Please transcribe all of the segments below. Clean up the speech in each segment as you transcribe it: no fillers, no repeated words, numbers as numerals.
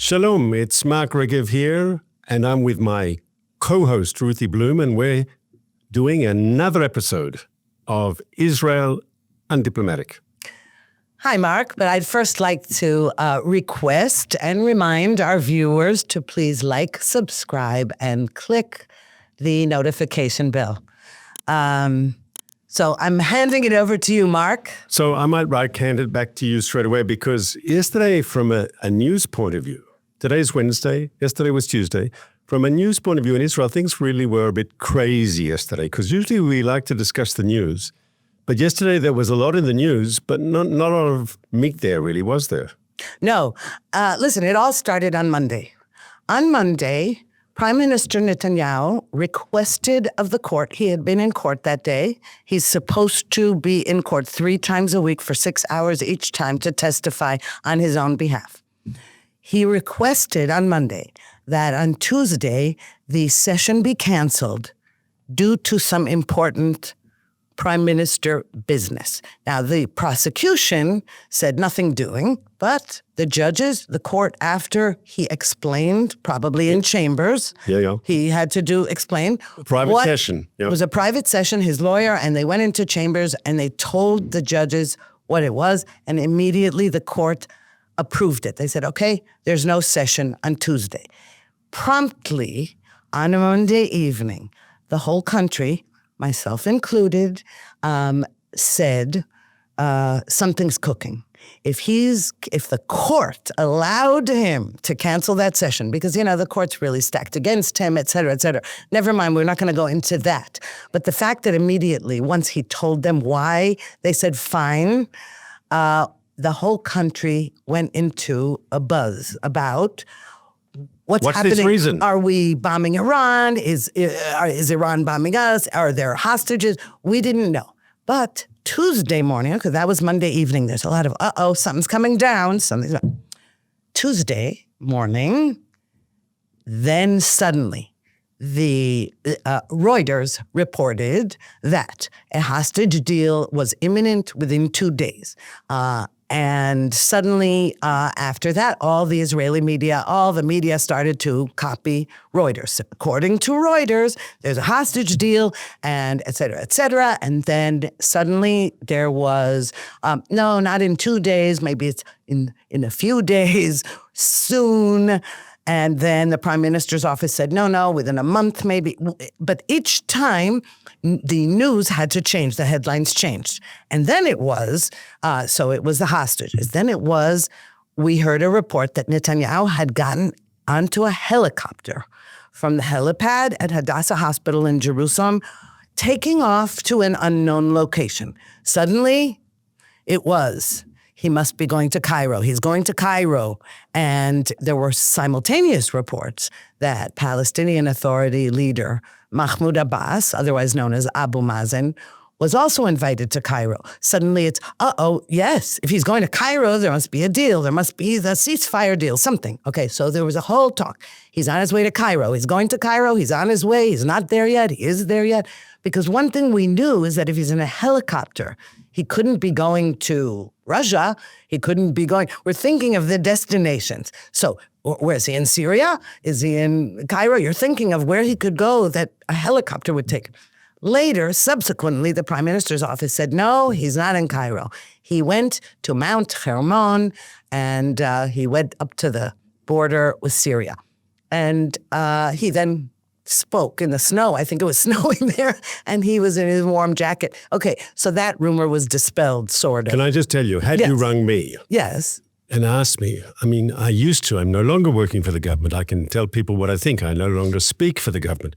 Shalom, it's Mark Regev here, and I'm with my co-host Ruthie Blum, and we're doing another episode of Israel Undiplomatic. Hi, Mark, but I'd first like to request and remind our viewers to please like, subscribe, and click the notification bell. So I'm handing it over to you, Mark. So I might hand it back to you straight away, because yesterday, from a news point of view, today's Wednesday, yesterday was Tuesday, from a news point of view in Israel, things really were a bit crazy yesterday, because usually we like to discuss the news. But yesterday there was a lot in the news, but not a lot of meat there, really, was there? No. Listen, it all started on Monday. On Monday, Prime Minister Netanyahu requested of the court, he had been in court that day. He's supposed to be in court 3 times a week for 6 hours each time to testify on his own behalf. He requested on Monday that on Tuesday, the session be canceled due to some important prime minister business. Now, the prosecution said nothing doing, but the judges, the court, after he explained, probably in chambers, he had to explain. Private session. It was a private session, his lawyer, and they went into chambers and they told the judges what it was, and immediately the court approved it. They said, okay, there's no session on Tuesday. Promptly, on a Monday evening, the whole country, myself included, said something's cooking. If the court allowed him to cancel that session, because, the court's really stacked against him, et cetera, never mind, we're not going to go into that. But the fact that immediately, once he told them why, they said, fine, the whole country went into a buzz about what's happening. This reason? Are we bombing Iran? Is Iran bombing us? Are there hostages? We didn't know. But Tuesday morning, because that was Monday evening, there's a lot of, something's coming down. Tuesday morning, then suddenly, the Reuters reported that a hostage deal was imminent within 2 days. And suddenly, after that, all the Israeli media, all the media started to copy Reuters. According to Reuters, there's a hostage deal, and et cetera, et cetera. And then suddenly there was, no, not in 2 days, maybe it's in a few days, soon. And then the prime minister's office said, no, within a month maybe. But each time, the news had to change. The headlines changed. And then it was, so it was the hostages. Then it was, we heard a report that Netanyahu had gotten onto a helicopter from the helipad at Hadassah Hospital in Jerusalem, taking off to an unknown location. Suddenly, it was, he must be going to Cairo. He's going to Cairo. And there were simultaneous reports that Palestinian Authority leader Mahmoud Abbas, otherwise known as Abu Mazen, was also invited to Cairo. Suddenly it's, yes, if he's going to Cairo, there must be a deal. There must be the ceasefire deal, something. Okay, so there was a whole talk. He's on his way to Cairo. He's going to Cairo. He's on his way. He's not there yet. He is there yet. Because one thing we knew is that if he's in a helicopter, he couldn't be going to Russia. He couldn't be going. We're thinking of the destinations. So where is he? In Syria? Is he in Cairo? You're thinking of where he could go that a helicopter would take him. Later, subsequently, the prime minister's office said, no, he's not in Cairo. He went to Mount Hermon, and he went up to the border with Syria. And he then spoke in the snow. I think it was snowing there, and he was in his warm jacket. Okay, so that rumor was dispelled, sort of. Can I just tell you, had you rung me and asked me, I used to, I'm no longer working for the government. I can tell people what I think. I no longer speak for the government.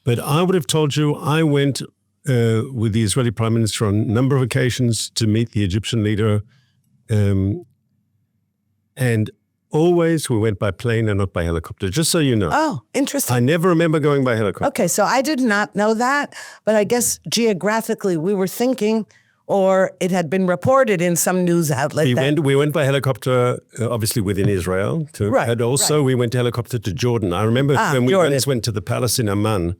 But I would have told you I went with the Israeli Prime Minister on a number of occasions to meet the Egyptian leader, and always we went by plane and not by helicopter, just so you know. Oh, interesting. I never remember going by helicopter. Okay, so I did not know that, but I guess geographically we were thinking, or it had been reported in some news outlet. We went by helicopter, obviously within Israel, and also we went to helicopter to Jordan. I remember when we once went to the palace in Amman,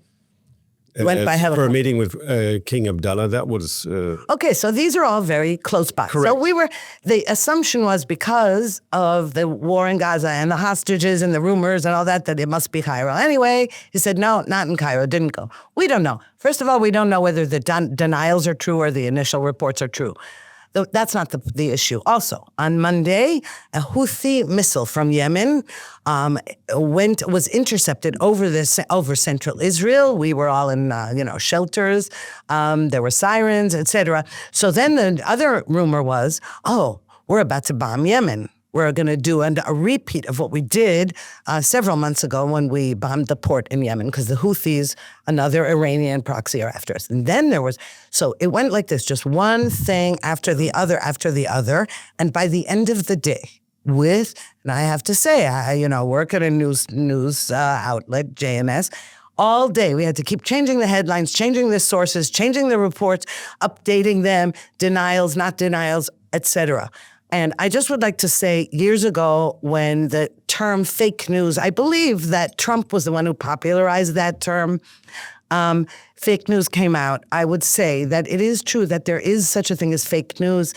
Went by for a helicopter. meeting with King Abdullah. That was Okay, so these are all very close by. Correct. So the assumption was because of the war in Gaza and the hostages and the rumors and all that it must be Cairo. Anyway, he said, no, not in Cairo, didn't go. We don't know. First of all, we don't know whether the denials are true or the initial reports are true. That's not the issue. Also, on Monday, a Houthi missile from Yemen was intercepted over central Israel. We were all in shelters. There were sirens, etc. So then the other rumor was, we're about to bomb Yemen. We're going to do a repeat of what we did several months ago when we bombed the port in Yemen because the Houthis, another Iranian proxy, are after us. And then so it went like this, just one thing after the other. And by the end of the day, and I have to say, I work at a news outlet, JNS, all day we had to keep changing the headlines, changing the sources, changing the reports, updating them, denials, not denials, etc. And I just would like to say, years ago, when the term fake news, I believe that Trump was the one who popularized that term, fake news came out. I would say that it is true that there is such a thing as fake news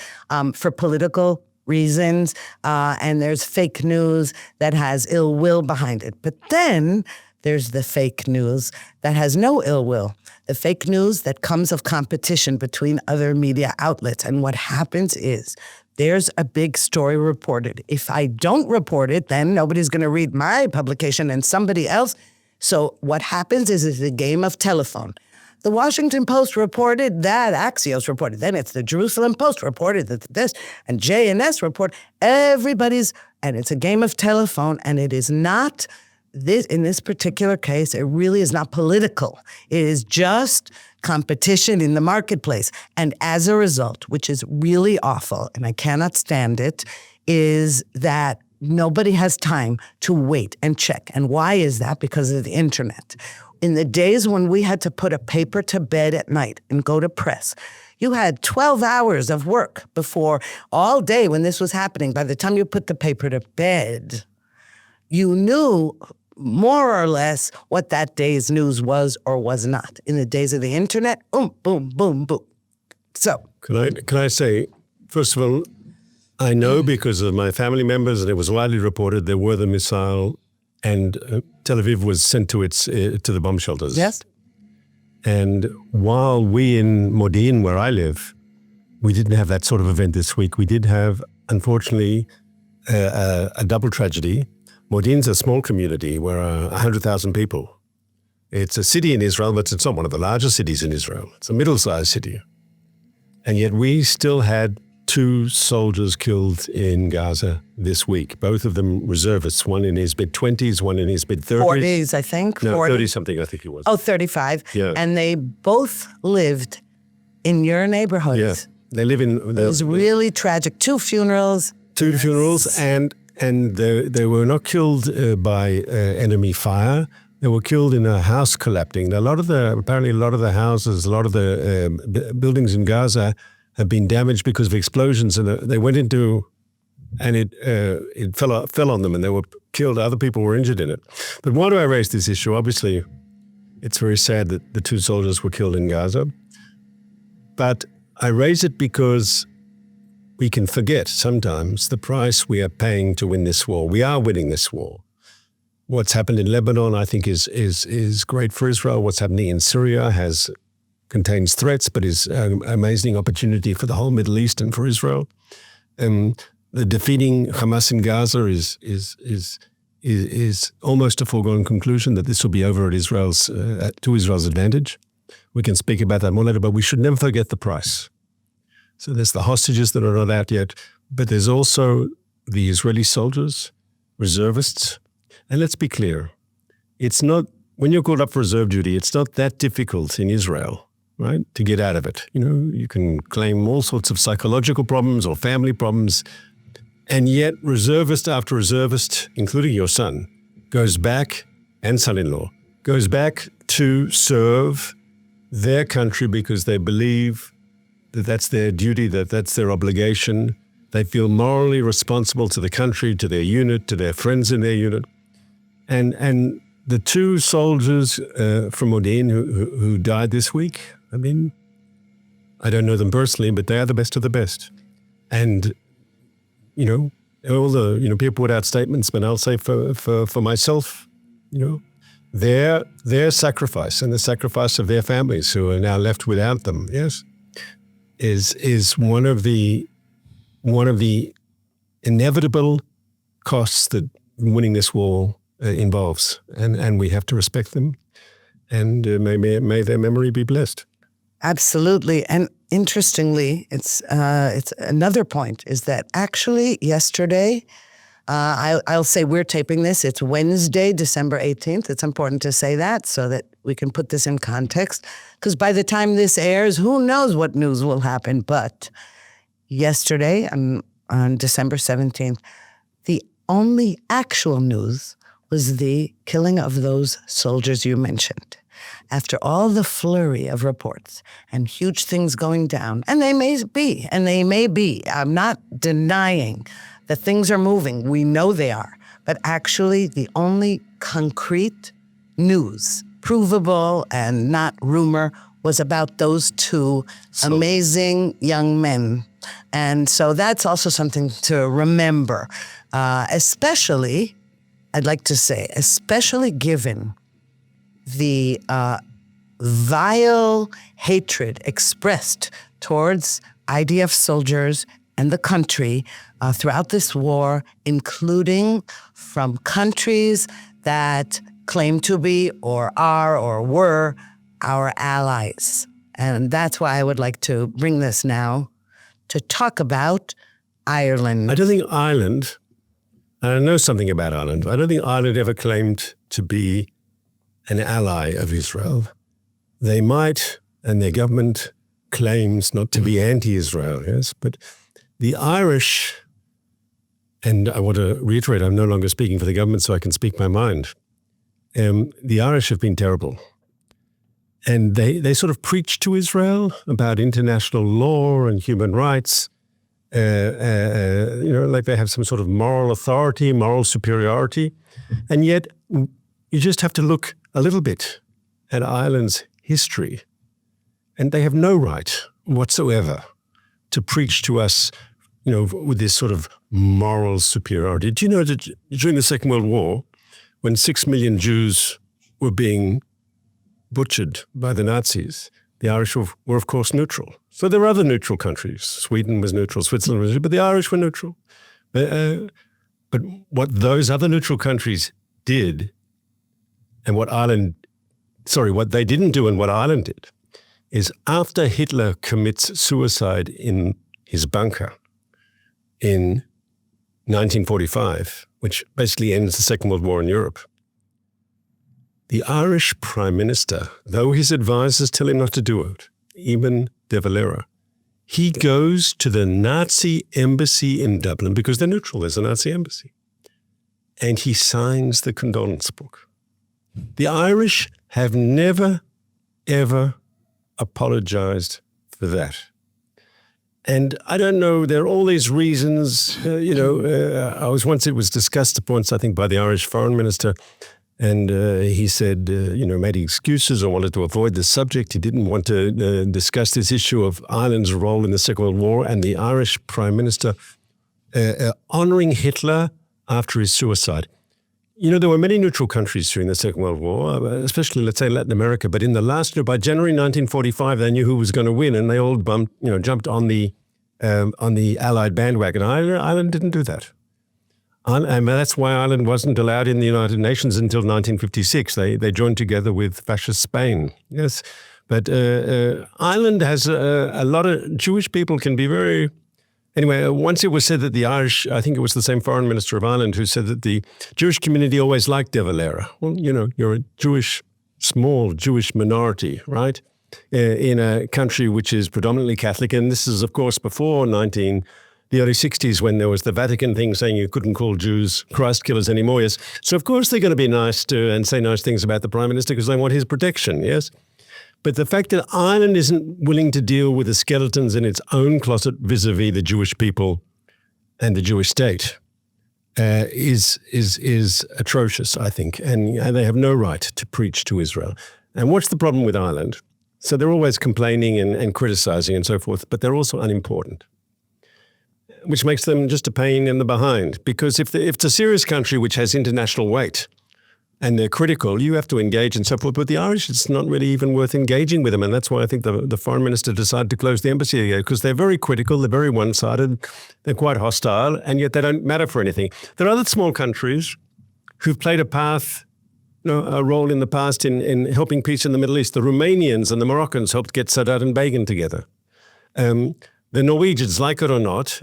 for political reasons, and there's fake news that has ill will behind it. But then there's the fake news that has no ill will, the fake news that comes of competition between other media outlets. And what happens is, there's a big story reported. If I don't report it, then nobody's going to read my publication and somebody else. So what happens is it's a game of telephone. The Washington Post reported that, Axios reported, then it's the Jerusalem Post reported that this, and JNS report, and it's a game of telephone, and it is not, in this particular case, it really is not political. It is just competition in the marketplace. And as a result, which is really awful, and I cannot stand it, is that nobody has time to wait and check. And why is that? Because of the internet. In the days when we had to put a paper to bed at night and go to press, you had 12 hours of work before, all day when this was happening. By the time you put the paper to bed, you knew more or less what that day's news was or was not. In the days of the internet, boom, boom, boom, boom. So, Can I say, first of all, I know because of my family members, and it was widely reported, there were the missile, and Tel Aviv was sent to the bomb shelters. yes, And while we in Modi'in, where I live, we didn't have that sort of event this week. We did have, unfortunately, a double tragedy. Modi'in's a small community where 100,000 people. It's a city in Israel, but it's not one of the largest cities in Israel. It's a middle-sized city. And yet we still had 2 soldiers killed in Gaza this week, both of them reservists, one in his mid-20s, one in his mid-30s. 40s, I think. No, 40. 30-something, I think it was. 35. Yeah. And they both lived in your neighborhood. Yeah. They live in... It was really tragic. 2 funerals. 2 funerals, and they were not killed by enemy fire. They were killed in a house collapsing. Apparently a lot of the houses, a lot of the buildings in Gaza have been damaged because of explosions, and they went into, and it fell on them, and they were killed. Other people were injured in it. But why do I raise this issue? Obviously, it's very sad that the 2 soldiers were killed in Gaza. But I raise it because we can forget sometimes the price we are paying to win this war. We are winning this war. What's happened in Lebanon, I think, is great for Israel. What's happening in Syria contains threats, but is an amazing opportunity for the whole Middle East and for Israel. The defeating Hamas in Gaza is almost a foregone conclusion that this will be over at to Israel's advantage. We can speak about that more later, but we should never forget the price. So there's the hostages that are not out yet, but there's also the Israeli soldiers, reservists. And let's be clear, it's not, when you're called up for reserve duty, it's not that difficult in Israel, right, to get out of it. You can claim all sorts of psychological problems or family problems, and yet reservist after reservist, including your son, goes back, and son-in-law, goes back to serve their country because they believe that that's their duty, that's their obligation. They feel morally responsible to the country, to their unit, to their friends in their unit. And the two soldiers from Modin who died this week, I mean, I don't know them personally, but they are the best of the best. And, you know, all the, you know, people put out statements, but I'll say for myself, you know, their sacrifice and the sacrifice of their families who are now left without them, yes, is one of the inevitable costs that winning this war involves, and we have to respect them, and may their memory be blessed. Absolutely. And interestingly, it's another point is that actually yesterday, I'll say we're taping this. It's Wednesday, December 18th. It's important to say that so that we can put this in context. Because by the time this airs, who knows what news will happen. But yesterday, on December 17th, the only actual news was the killing of those soldiers you mentioned. After all the flurry of reports and huge things going down, and they may be, I'm not denying that things are moving. We know they are. But actually, the only concrete news, provable and not rumor, was about those two amazing young men. And so that's also something to remember, especially, I'd like to say, especially given the vile hatred expressed towards IDF soldiers and the country throughout this war, including from countries that claim to be or are or were our allies. And that's why I would like to bring this now to talk about Ireland. I don't think Ireland, and I know something about Ireland, I don't think Ireland ever claimed to be an ally of Israel. They might, and their government claims not to be anti-Israel, yes, but the Irish, and I want to reiterate, I'm no longer speaking for the government, so I can speak my mind. The Irish have been terrible. And they sort of preach to Israel about international law and human rights, you know, like they have some sort of moral authority, moral superiority. And yet you just have to look a little bit at Ireland's history, and they have no right whatsoever to preach to us, you know, with this sort of moral superiority. Do you know that during the Second World War, when 6 million Jews were being butchered by the Nazis, the Irish were of course neutral. So there were other neutral countries. Sweden was neutral, Switzerland was neutral, but the Irish were neutral. But what those other neutral countries did, and what they didn't do and what Ireland did, is after Hitler commits suicide in his bunker in 1945, which basically ends the Second World War in Europe, the Irish Prime Minister, though his advisors tell him not to do it, even De Valera, he goes to the Nazi embassy in Dublin, because they're neutral, there's a Nazi embassy, and he signs the condolence book. The Irish have never, ever apologized for that. And I don't know, there are all these reasons, you know, it was discussed once, I think, by the Irish Foreign Minister, and he said, you know, made excuses or wanted to avoid the subject. He didn't want to discuss this issue of Ireland's role in the Second World War, and the Irish Prime Minister honoring Hitler after his suicide. You know, there were many neutral countries during the Second World War, especially, let's say, Latin America. But in the last year, by January 1945, they knew who was going to win, and they all jumped on the Allied bandwagon. Ireland didn't do that. And that's why Ireland wasn't allowed in the United Nations until 1956. They joined together with fascist Spain. Yes, but Ireland has a lot of Jewish people can be very. Anyway, once it was said that the Irish, I think it was the same foreign minister of Ireland who said that the Jewish community always liked De Valera. Well, you know, you're a small Jewish minority, right? In a country which is predominantly Catholic. And this is, of course, before the early 60s, when there was the Vatican thing saying you couldn't call Jews Christ killers anymore. Yes. So, of course, they're going to be nice and say nice things about the Prime Minister because they want his protection, yes? But the fact that Ireland isn't willing to deal with the skeletons in its own closet vis-a-vis the Jewish people and the Jewish state is atrocious, I think, and they have no right to preach to Israel. And what's the problem with Ireland? So they're always complaining and criticizing and so forth, but they're also unimportant, which makes them just a pain in the behind. Because if it's a serious country which has international weight and they're critical, you have to engage and so forth. But the Irish, it's not really even worth engaging with them. And that's why I think the foreign minister decided to close the embassy here, because they're very critical, they're very one-sided, they're quite hostile, and yet they don't matter for anything. There are other small countries who've played a role in the past in helping peace in the Middle East. The Romanians and the Moroccans helped get Sadat and Begin together. The Norwegians, like it or not,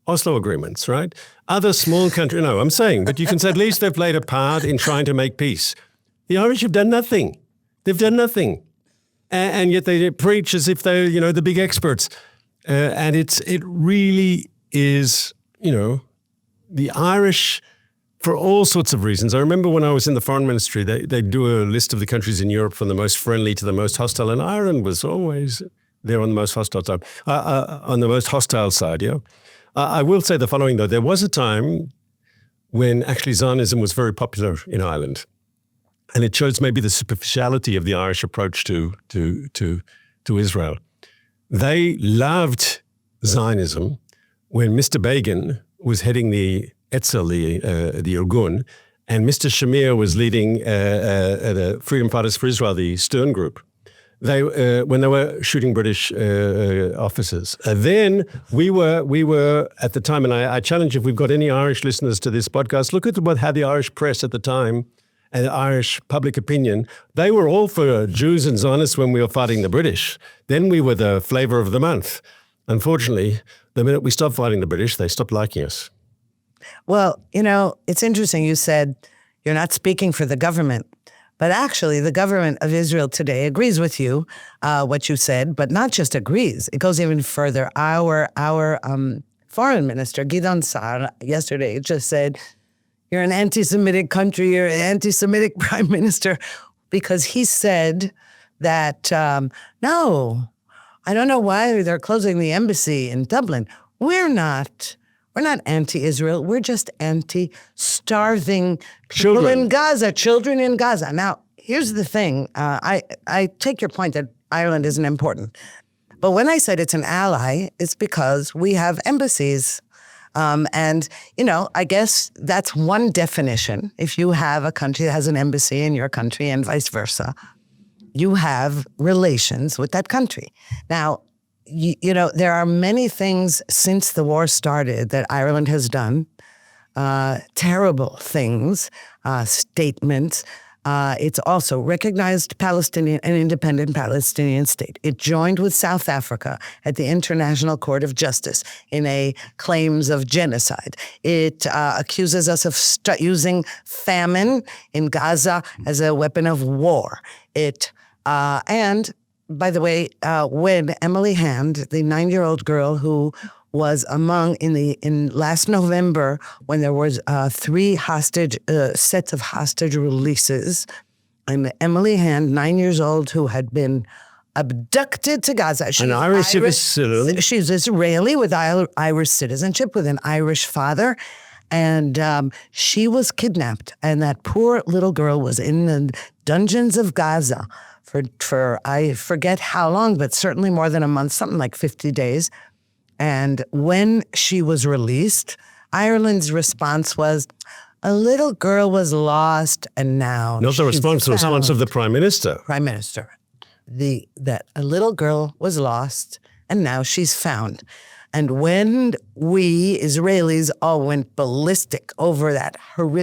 Oslo agreements, right? Other small countries, no, I'm saying, but you can say at least they've played a part in trying to make peace. The Irish have done nothing. They've done nothing. And yet they preach as if they're, the big experts. And it really is, the Irish, for all sorts of reasons. I remember when I was in the foreign ministry, they do a list of the countries in Europe from the most friendly to the most hostile, and Ireland was always there on the most hostile side, on the most hostile side, I will say the following, though. There was a time when actually Zionism was very popular in Ireland. And it shows maybe the superficiality of the Irish approach to Israel. They loved Zionism when Mr. Begin was heading the Etzel, the Irgun, and Mr. Shamir was leading the Freedom Fighters for Israel, the Stern Group. When they were shooting British officers. Then we were at the time, and I challenge if we've got any Irish listeners to this podcast, look at how the Irish press at the time and Irish public opinion, they were all for Jews and Zionists when we were fighting the British. Then we were the flavor of the month. Unfortunately, the minute we stopped fighting the British, they stopped liking us. Well, it's interesting. You said you're not speaking for the government. But actually, the government of Israel today agrees with you, what you said, but not just agrees. It goes even further. Our foreign minister, Gideon Sa'ar, yesterday just said, you're an anti-Semitic country, you're an anti-Semitic prime minister, because he said that, no, I don't know why they're closing the embassy in Dublin. We're not anti-Israel. We're just anti-starving people in Gaza, children in Gaza. Now, here's the thing. I take your point that Ireland isn't important. But when I said it's an ally, it's because we have embassies. And, I guess that's one definition. If you have a country that has an embassy in your country and vice versa, you have relations with that country. Now, there are many things since the war started that Ireland has done, terrible things, statements. It's also recognized an independent Palestinian state. It joined with South Africa at the International Court of Justice in claims of genocide. It accuses us of using famine in Gaza as a weapon of war. And by the way, when Emily Hand, the 9-year-old girl who was in last November, when there was 3 sets of hostage releases, and Emily Hand, 9 years old, who had been abducted to Gaza. She's an Irish citizen. She's Israeli with Irish citizenship, with an Irish father. And she was kidnapped. And that poor little girl was in the dungeons of Gaza for I forget how long, but certainly more than a month, something like 50 days. And when she was released, Ireland's response was, a little girl was lost and now not the response of the Prime Minister. Prime Minister. That a little girl was lost and now she's found. And when we Israelis all went ballistic over that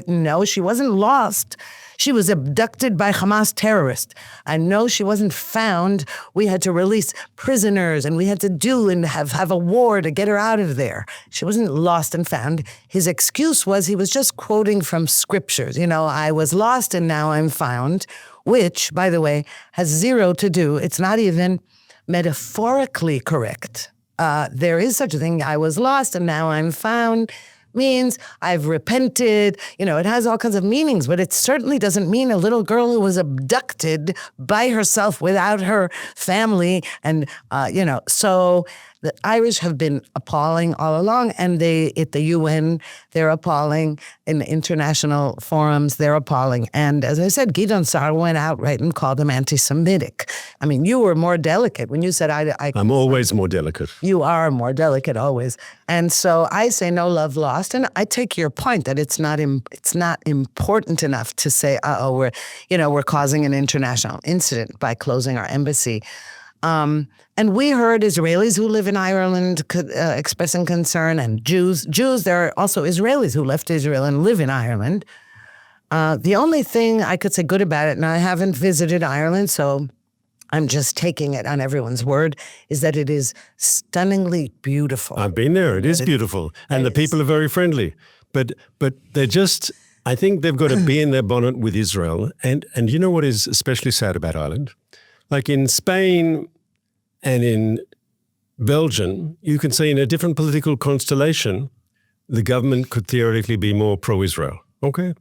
no, she wasn't lost. She was abducted by Hamas terrorists. And no, she wasn't found. We had to release prisoners and we had to do and have a war to get her out of there. She wasn't lost and found. His excuse was he was just quoting from scriptures. I was lost and now I'm found, which, by the way, has zero to do. It's not even metaphorically correct. There is such a thing. I was lost and now I'm found means I've repented. It has all kinds of meanings, but it certainly doesn't mean a little girl who was abducted by herself without her family. And, so The Irish have been appalling all along, and at the UN, they're appalling. In international forums, they're appalling. And as I said, Gideon Sa'ar went outright and called them anti-Semitic. I mean, you were more delicate when you said I'm always more delicate. You are more delicate always. And so I say no love lost. And I take your point that it's not important enough to say, we're causing an international incident by closing our embassy. And we heard Israelis who live in Ireland expressing concern, and Jews. There are also Israelis who left Israel and live in Ireland. The only thing I could say good about it, and I haven't visited Ireland, so I'm just taking it on everyone's word, is that it is stunningly beautiful. I've been there. It is beautiful. And the people are very friendly. But they're just, I think they've got to be in their bonnet with Israel. And you know what is especially sad about Ireland? Like in Spain and in Belgium, you can say in a different political constellation, the government could theoretically be more pro-Israel. Okay?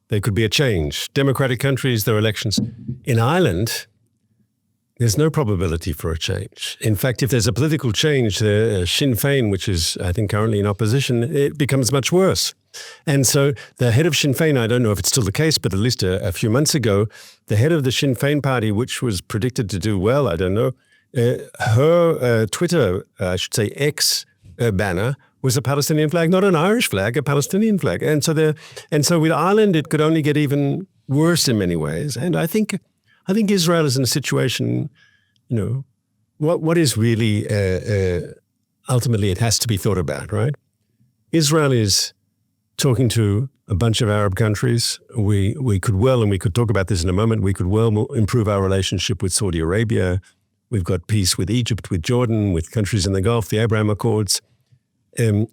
There could be a change. Democratic countries, there are elections. In Ireland, there's no probability for a change. In fact, if there's a political change, Sinn Féin, which is, I think, currently in opposition, it becomes much worse. And so the head of Sinn Féin, I don't know if it's still the case, but at least a few months ago, the head of the Sinn Féin party, which was predicted to do well, I don't know, her Twitter, I should say X banner was a Palestinian flag, not an Irish flag, a Palestinian flag. And so with Ireland, it could only get even worse in many ways. And I think Israel is in a situation, what is really, ultimately it has to be thought about, right? Israel is talking to a bunch of Arab countries. We could well, and we could talk about this in a moment, we could well improve our relationship with Saudi Arabia. We've got peace with Egypt, with Jordan, with countries in the Gulf, the Abraham Accords.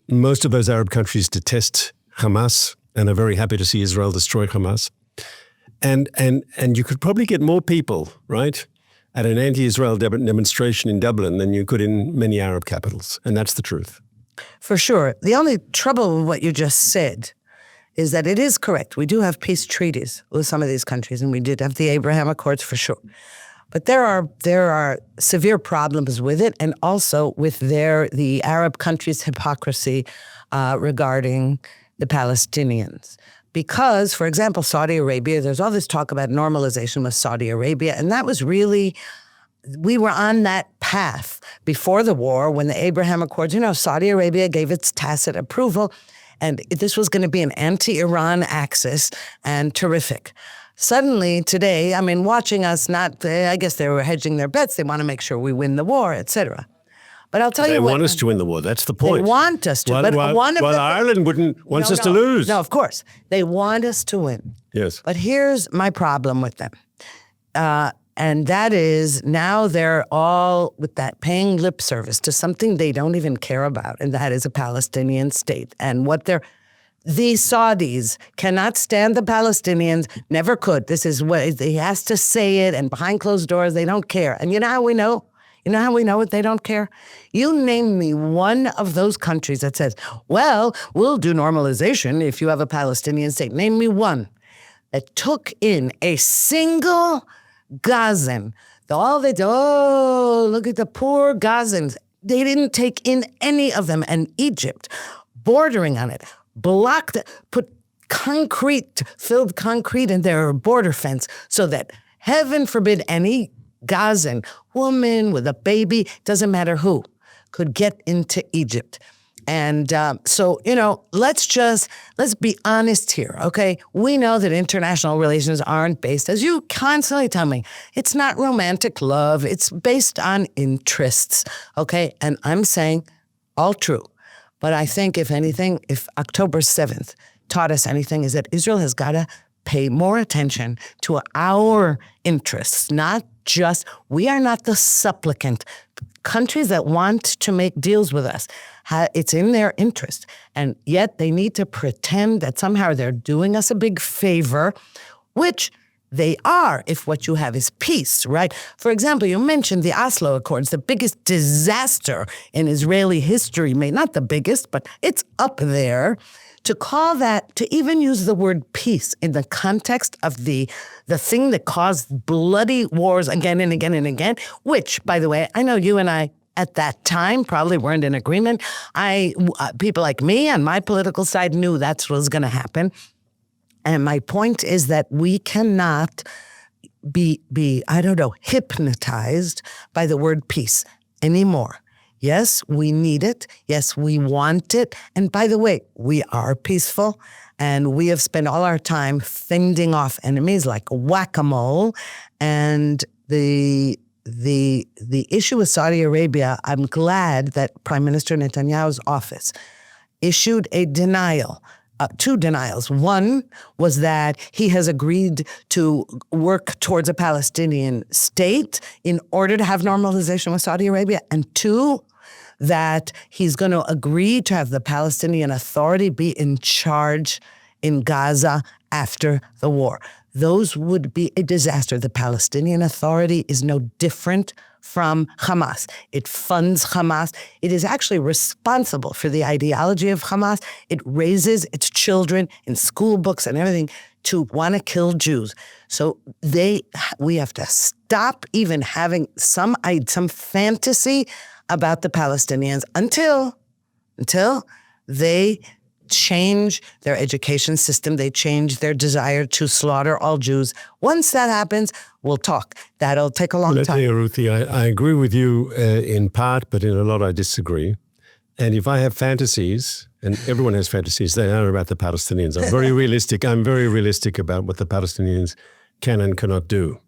Most of those Arab countries detest Hamas and are very happy to see Israel destroy Hamas. And you could probably get more people, right, at an anti-Israel demonstration in Dublin than you could in many Arab capitals. And that's the truth. For sure. The only trouble with what you just said is that it is correct. We do have peace treaties with some of these countries, and we did have the Abraham Accords for sure. But there are severe problems with it, and also with the Arab countries' hypocrisy regarding the Palestinians. Because, for example, Saudi Arabia, there's all this talk about normalization with Saudi Arabia, and that was really, we were on that path before the war when the Abraham Accords, Saudi Arabia gave its tacit approval, and this was going to be an anti-Iran axis, and terrific. Suddenly today, watching us I guess they were hedging their bets. They want to make sure we win the war, et cetera. But I'll tell you what. They want us to win the war. That's the point. They want us to. While Ireland wants us to lose. No, of course. They want us to win. Yes. But here's my problem with them. And that is now they're all with that paying lip service to something they don't even care about, and that is a Palestinian state. And these Saudis cannot stand the Palestinians, never could. This is what, he has to say it, and behind closed doors, they don't care. And you know how we know? You know how we know they don't care? You name me one of those countries that says, well, we'll do normalization if you have a Palestinian state. Name me one that took in a single Gazan. Look at the poor Gazans. They didn't take in any of them. And Egypt, bordering on it, blocked, put filled concrete in their border fence so that, heaven forbid, any Gazan woman with a baby, doesn't matter who, could get into Egypt. And so, let's be honest here, okay? We know that international relations aren't based, as you constantly tell me, it's not romantic love, it's based on interests, okay? And I'm saying all true. But I think, if anything, if October 7th taught us anything, is that Israel has got to pay more attention to our interests, we are not the supplicant. Countries that want to make deals with us, it's in their interest. And yet they need to pretend that somehow they're doing us a big favor, which they are if what you have is peace, right? For example, you mentioned the Oslo Accords, the biggest disaster in Israeli history, not the biggest, but it's up there. To call that, to even use the word peace in the context of the thing that caused bloody wars again and again and again, which, by the way, I know you and I at that time probably weren't in agreement. People like me on my political side knew that's what was going to happen. And my point is that we cannot be hypnotized by the word peace anymore. Yes, we need it. Yes, we want it. And by the way, we are peaceful. And we have spent all our time fending off enemies like whack-a-mole. And the issue with Saudi Arabia, I'm glad that Prime Minister Netanyahu's office issued a denial, two denials. One was that he has agreed to work towards a Palestinian state in order to have normalization with Saudi Arabia. And two, that he's going to agree to have the Palestinian Authority be in charge in Gaza after the war. Those would be a disaster. The Palestinian Authority is no different from Hamas. It funds Hamas. It is actually responsible for the ideology of Hamas. It raises its children in school books and everything to want to kill Jews. So we have to stop even having some fantasy about the Palestinians until they change their education system, they change their desire to slaughter all Jews. Once that happens, we'll talk. That'll take a long time. Let me tell you, Ruthie, I agree with you in part, but in a lot I disagree. And if I have fantasies, and everyone has fantasies, they are about the Palestinians. I'm very realistic. I'm very realistic about what the Palestinians can and cannot do.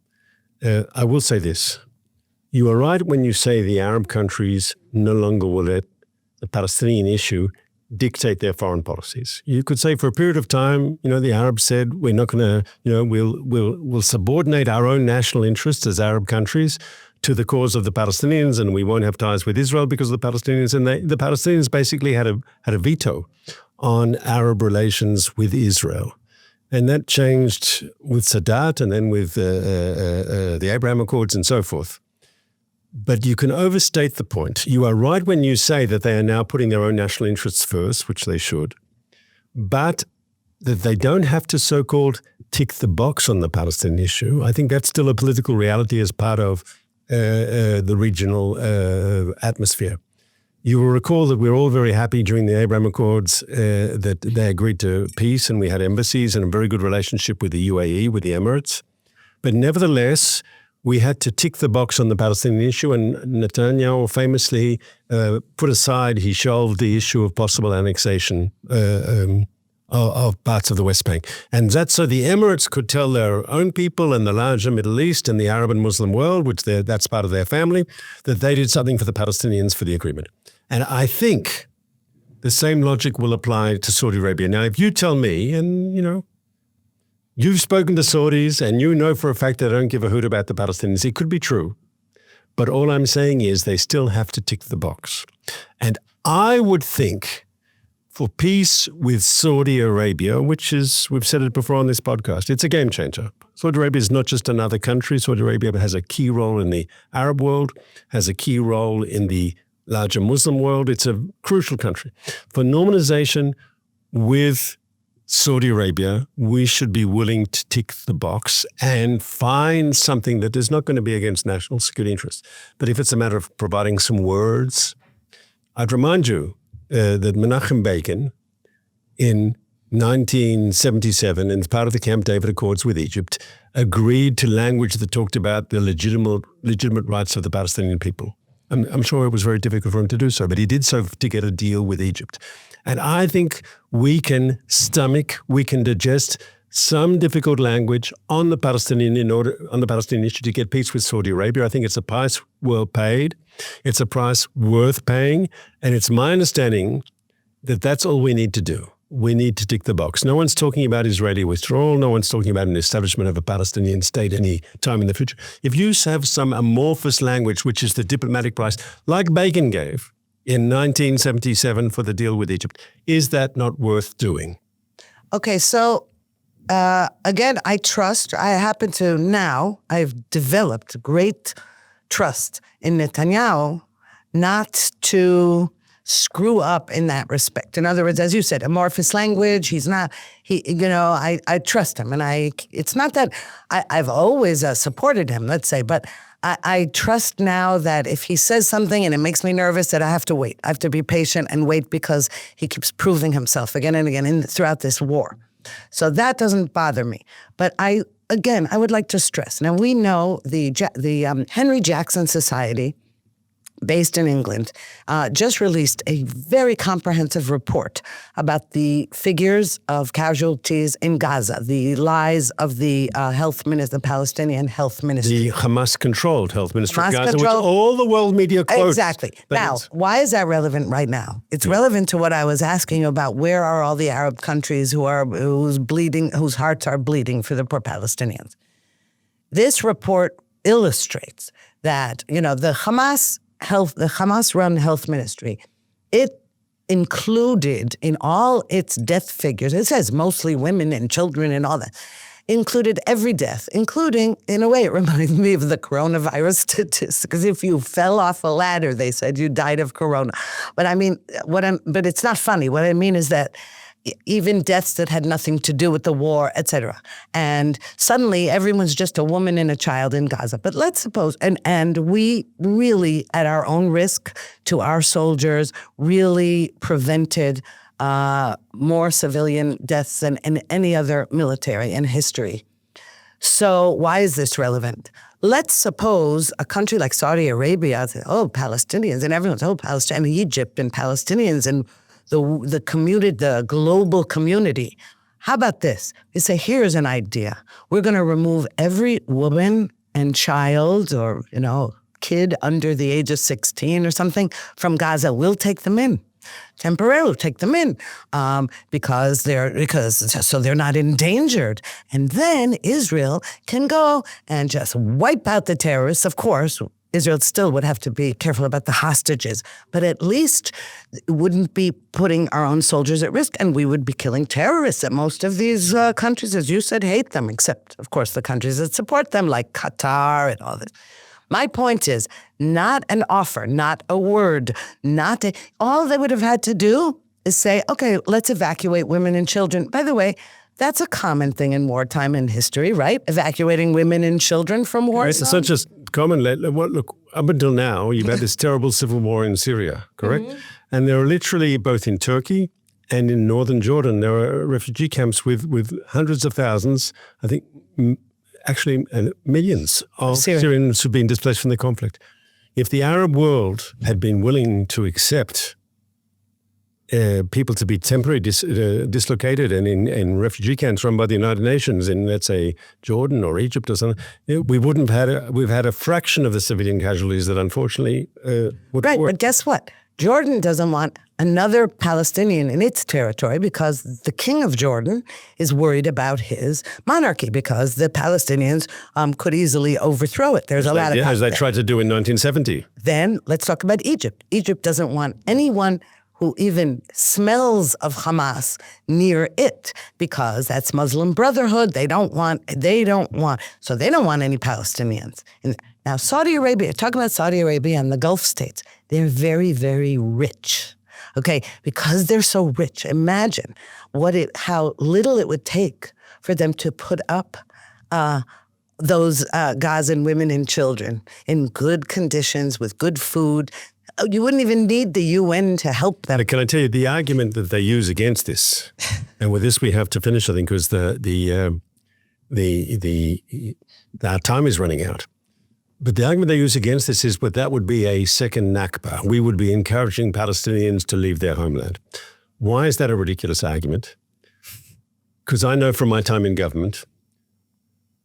I will say this. You are right when you say the Arab countries no longer will let the Palestinian issue dictate their foreign policies. You could say for a period of time, the Arabs said, we're not going to, we'll subordinate our own national interests as Arab countries to the cause of the Palestinians, and we won't have ties with Israel because of the Palestinians. And the Palestinians basically had a veto on Arab relations with Israel. And that changed with Sadat and then with the Abraham Accords and so forth. But you can overstate the point. You are right when you say that they are now putting their own national interests first, which they should, but that they don't have to so-called tick the box on the Palestinian issue. I think that's still a political reality as part of the regional atmosphere. You will recall that we were all very happy during the Abraham Accords that they agreed to peace, and we had embassies and a very good relationship with the UAE, with the Emirates. But nevertheless, we had to tick the box on the Palestinian issue, and Netanyahu famously put aside, he shelved the issue of possible annexation of parts of the West Bank. And that's so the Emirates could tell their own people in the larger Middle East and the Arab and Muslim world, which that's part of their family, that they did something for the Palestinians for the agreement. And I think the same logic will apply to Saudi Arabia. Now, if you tell me, and you've spoken to Saudis and you know for a fact they don't give a hoot about the Palestinians, it could be true. But all I'm saying is they still have to tick the box. And I would think for peace with Saudi Arabia, which is, we've said it before on this podcast, it's a game changer. Saudi Arabia is not just another country. Saudi Arabia has a key role in the Arab world, has a key role in the larger Muslim world. It's a crucial country. For normalization with Saudi Arabia, we should be willing to tick the box and find something that is not going to be against national security interests. But if it's a matter of providing some words, I'd remind you that Menachem Begin in 1977, as part of the Camp David Accords with Egypt, agreed to language that talked about the legitimate rights of the Palestinian people. I'm sure it was very difficult for him to do so, but he did so to get a deal with Egypt. And I think we can digest some difficult language on the Palestinian issue to get peace with Saudi Arabia. I think it's a price well paid. It's a price worth paying. And it's my understanding that that's all we need to do. We need to tick the box. No one's talking about Israeli withdrawal. No one's talking about an establishment of a Palestinian state any time in the future. If you have some amorphous language, which is the diplomatic price, like Begin gave in 1977 for the deal with Egypt, is that not worth doing? Okay, so again, I've developed great trust in Netanyahu not to screw up in that respect. In other words, as you said, amorphous language, I trust him. And it's not that I've always supported him, let's say, but I trust now that if he says something and it makes me nervous, that I have to wait. I have to be patient and wait because he keeps proving himself again and again throughout this war. So that doesn't bother me. But I would like to stress. Now, we know the Henry Jackson Society, based in England, just released a very comprehensive report about the figures of casualties in Gaza, the lies of the health minister, the Palestinian health ministry. The Hamas-controlled health ministry of Gaza, which Hamas-controlled- all the world media quotes. Exactly. Now, why is that relevant right now? It's relevant to what I was asking about. Where are all the Arab countries whose hearts are bleeding for the poor Palestinians? This report illustrates that, the Hamas-run health ministry, it included in all its death figures, it says mostly women and children and all that, included every death, including, in a way, it reminds me of the coronavirus statistics, because if you fell off a ladder, they said you died of corona. But but it's not funny. What I mean is that even deaths that had nothing to do with the war, etc. And suddenly everyone's just a woman and a child in Gaza. But let's suppose, and we really, at our own risk to our soldiers, really prevented more civilian deaths than in any other military in history. So why is this relevant? Let's suppose a country like Saudi Arabia, Palestinians, and everyone's, Palestine, and Egypt, and Palestinians, and the global community. How about this? We say, here's an idea. We're going to remove every woman and child or, kid under the age of 16 or something from Gaza. We'll take them in. Temporarily take them in because they're not endangered. And then Israel can go and just wipe out the terrorists. Of course, Israel still would have to be careful about the hostages, but at least it wouldn't be putting our own soldiers at risk, and we would be killing terrorists. And most of these countries, as you said, hate them, except, of course, the countries that support them, like Qatar and all this. My point is, not an offer, not a word, all they would have had to do is say, okay, let's evacuate women and children. By the way, that's a common thing in wartime in history, right? Evacuating women and children from war. It's not just common. Look, up until now, you've had this terrible civil war in Syria, correct? Mm-hmm. And there are literally, both in Turkey and in northern Jordan, there are refugee camps with hundreds of thousands, I think actually millions of Syrians who've been displaced from the conflict. If the Arab world had been willing to accept people to be temporarily dislocated and in refugee camps run by the United Nations in, let's say, Jordan or Egypt or something, we've had a fraction of the civilian casualties that unfortunately would Right, work. but guess what? Jordan doesn't want another Palestinian in its territory because the king of Jordan is worried about his monarchy because the Palestinians could easily overthrow it. There's a lot of as they tried to do in 1970. Then let's talk about Egypt. Egypt doesn't want anyone who even smells of Hamas near it because that's Muslim Brotherhood. They don't want any Palestinians. Now, Saudi Arabia, talk about Saudi Arabia and the Gulf states. They're very, very rich. Okay, because they're so rich. Imagine how little it would take for them to put up those Gazan women and children in good conditions with good food. You wouldn't even need the UN to help them. Can I tell you the argument that they use against this? And with this, we have to finish, I think, because our time is running out. But the argument they use against this is, but that would be a second Nakba. We would be encouraging Palestinians to leave their homeland. Why is that a ridiculous argument? Because I know from my time in government,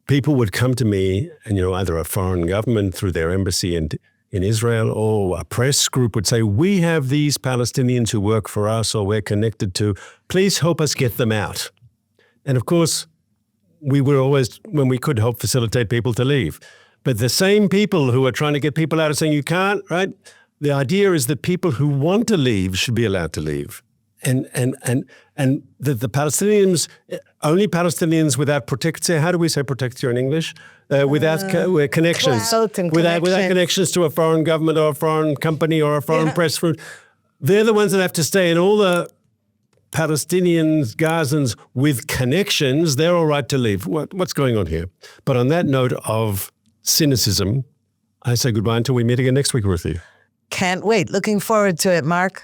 people would come to me and, either a foreign government through their embassy in Israel or a press group would say, we have these Palestinians who work for us or we're connected to. Please help us get them out. And of course, we were always, when we could, help facilitate people to leave. But the same people who are trying to get people out are saying you can't, right? The idea is that people who want to leave should be allowed to leave. And the Palestinians, only Palestinians without protector, how do we say protector in English? Without connections. Without connections to a foreign government or a foreign company or a foreign press room. They're the ones that have to stay, and all the Palestinians, Gazans with connections, they're all right to leave. What's going on here? But on that note of cynicism, I say goodbye until we meet again next week, Ruthie. Can't wait. Looking forward to it, Mark.